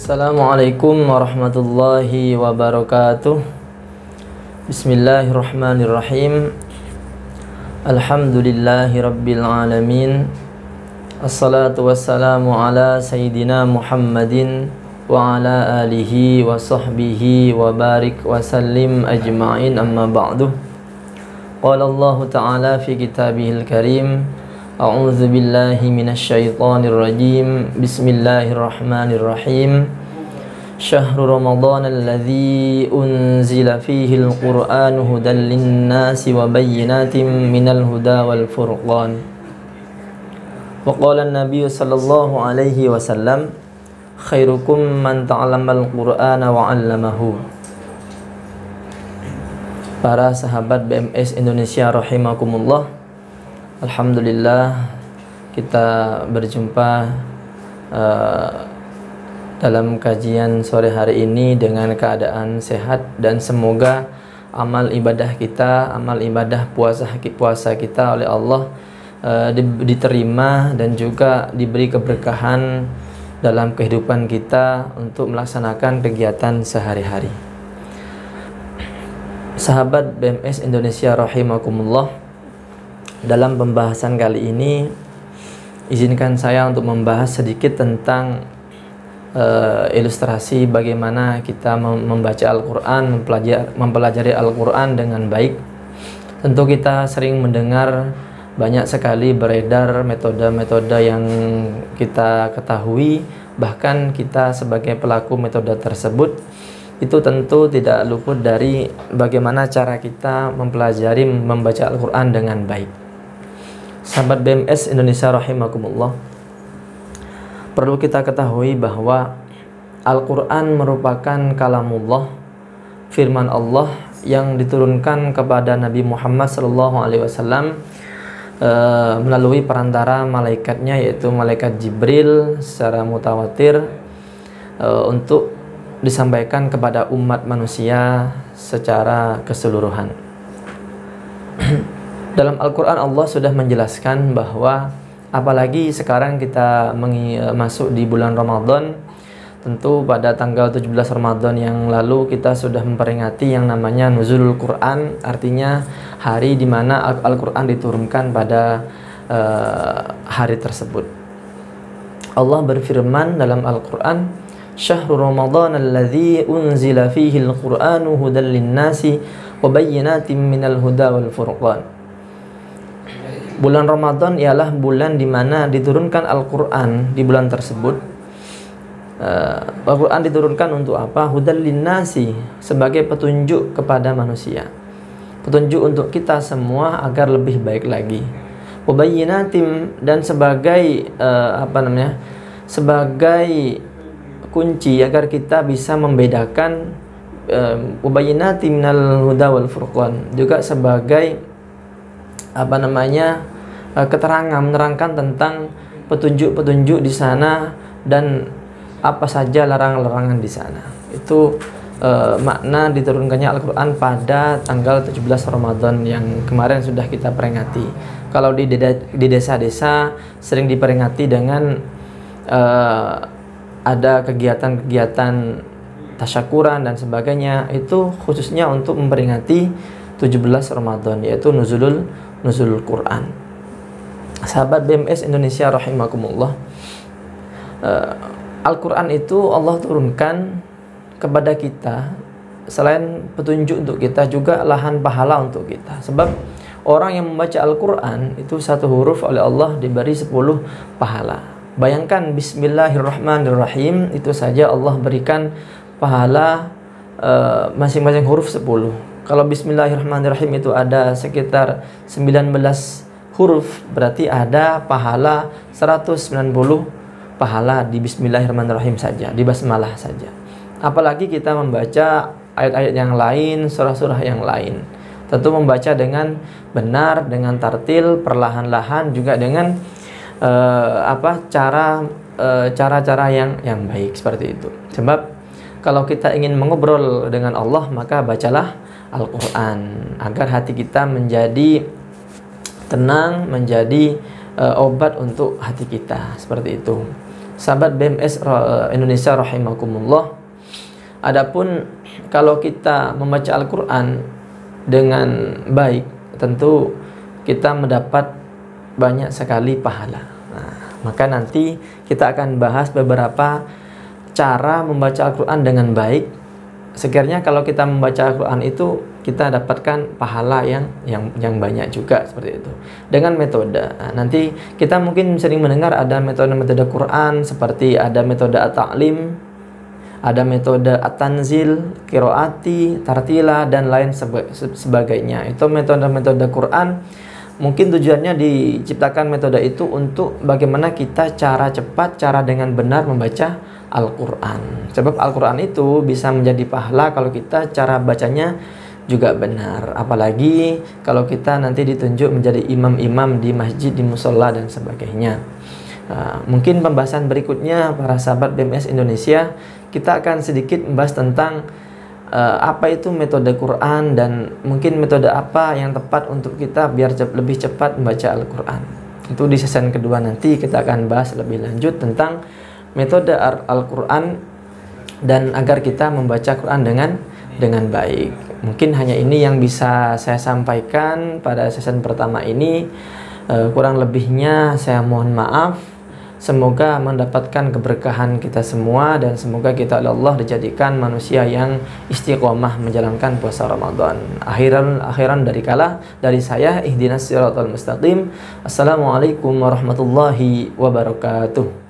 Assalamualaikum warahmatullahi wabarakatuh. Bismillahirrahmanirrahim. Alhamdulillahi rabbil alamin. Assalatu wassalamu ala sayyidina Muhammadin wa ala alihi wa sahbihi wa barik wa sallim ajma'in, amma ba'du. Qala Allah ta'ala fi kitabihil karim, a'udzu billahi minasy syaithanir rajim. Bismillahirrahmanirrahim. Syahrul Ramadan alladzi unzila fihi al-Qur'an hudan lin-nasi wa bayyinatin minal huda wal furqan. Wa qala an-nabiy sallallahu alaihi wasallam, khairukum man ta'allamal Qur'ana wa 'allamahu. Para sahabat BMS Indonesia rahimakumullah, alhamdulillah kita berjumpa dalam kajian sore hari ini dengan keadaan sehat, dan semoga amal ibadah kita, amal ibadah puasa kita oleh Allah diterima dan juga diberi keberkahan dalam kehidupan kita untuk melaksanakan kegiatan sehari-hari. Sahabat BMS Indonesia rahimakumullah, dalam pembahasan kali ini izinkan saya untuk membahas sedikit tentang ilustrasi bagaimana kita membaca Al-Quran, mempelajari Al-Quran dengan baik. Tentu kita sering mendengar banyak sekali beredar metode-metode yang kita ketahui, bahkan kita sebagai pelaku metode tersebut itu tentu tidak luput dari bagaimana cara kita mempelajari membaca Al-Quran dengan baik. Sahabat BMS Indonesia rahimakumullah, perlu kita ketahui bahwa Al-Quran merupakan kalamullah, firman Allah yang diturunkan kepada Nabi Muhammad SAW melalui perantara malaikatnya, yaitu malaikat Jibril secara mutawatir untuk disampaikan kepada umat manusia secara keseluruhan. Dalam Al-Quran Allah sudah menjelaskan bahwa apalagi sekarang kita masuk di bulan Ramadan, tentu pada tanggal 17 Ramadan yang lalu kita sudah memperingati yang namanya Nuzulul Quran, artinya hari di mana Al-Quran diturunkan pada hari tersebut. Allah berfirman dalam Al-Quran, Syahrul Ramadan alladzi unzila fihi al-Qur'anu hudan lin-nasi wa bayyinatin minal huda wal furqan. Bulan Ramadan ialah bulan di mana diturunkan Al-Quran di bulan tersebut. Al-Quran diturunkan untuk apa? Hudan lin-nasi, sebagai petunjuk kepada manusia, petunjuk untuk kita semua agar lebih baik lagi. Wa bayyinatin, dan sebagai sebagai kunci agar kita bisa membedakan ubayyinati minal huda wal furqan, juga sebagai keterangan, menerangkan tentang petunjuk-petunjuk di sana dan apa saja larangan-larangan di sana. Itu makna diturunkannya Al-Quran pada tanggal 17 Ramadan yang kemarin sudah kita peringati. Kalau di desa-desa sering diperingati dengan ada kegiatan-kegiatan tasyakuran dan sebagainya, itu khususnya untuk memperingati 17 Ramadan, yaitu Nuzulul Quran. Sahabat BMS Indonesia rahimakumullah, Al-Quran itu Allah turunkan kepada kita, selain petunjuk untuk kita, juga lahan pahala untuk kita. Sebab orang yang membaca Al-Quran itu satu huruf oleh Allah diberi 10 pahala. Bayangkan Bismillahirrahmanirrahim, itu saja Allah berikan pahala masing-masing huruf 10. Kalau Bismillahirrahmanirrahim itu ada sekitar 19 huruf, berarti ada pahala 190 pahala di Bismillahirrahmanirrahim saja, di basmalah saja. Apalagi kita membaca ayat-ayat yang lain, surah-surah yang lain. Tentu membaca dengan benar, dengan tartil, perlahan-lahan, juga dengan cara-cara yang baik seperti itu. Sebab kalau kita ingin mengobrol dengan Allah, maka bacalah Al-Quran agar hati kita menjadi tenang, menjadi obat untuk hati kita, seperti itu. sahabat BMS Indonesia rahimakumullah, adapun kalau kita membaca Al-Quran dengan baik, tentu kita mendapat banyak sekali pahala. Nah, maka nanti kita akan bahas beberapa cara membaca Al-Quran dengan baik. Sekiranya kalau kita membaca Al-Quran itu kita dapatkan pahala yang banyak juga, seperti itu. Dengan metode. Nah, nanti kita mungkin sering mendengar ada metode-metode Quran, seperti ada metode at-ta'lim, ada metode at-tanzil, qiraati, tartila, dan lain sebagainya. Itu metode-metode Quran. Mungkin tujuannya diciptakan metode itu untuk bagaimana kita cara cepat, cara dengan benar membaca Al-Quran. Sebab Al-Quran itu bisa menjadi pahala kalau kita cara bacanya juga benar. Apalagi kalau kita nanti ditunjuk menjadi imam-imam di masjid, di musola, dan sebagainya. Mungkin pembahasan berikutnya para sahabat BMS Indonesia, kita akan sedikit membahas tentang apa itu metode Quran, dan mungkin metode apa yang tepat untuk kita biar lebih cepat membaca Al-Quran. Itu di season kedua nanti kita akan bahas lebih lanjut tentang metode Al-Quran dan agar kita membaca Quran dengan baik. Mungkin hanya ini yang bisa saya sampaikan pada season pertama ini. Kurang lebihnya saya mohon maaf. Semoga mendapatkan keberkahan kita semua, dan semoga kita oleh Allah dijadikan manusia yang istiqomah menjalankan puasa Ramadan. Akhiran dari saya, ihdinas siratal mustaqim. Assalamualaikum warahmatullahi wabarakatuh.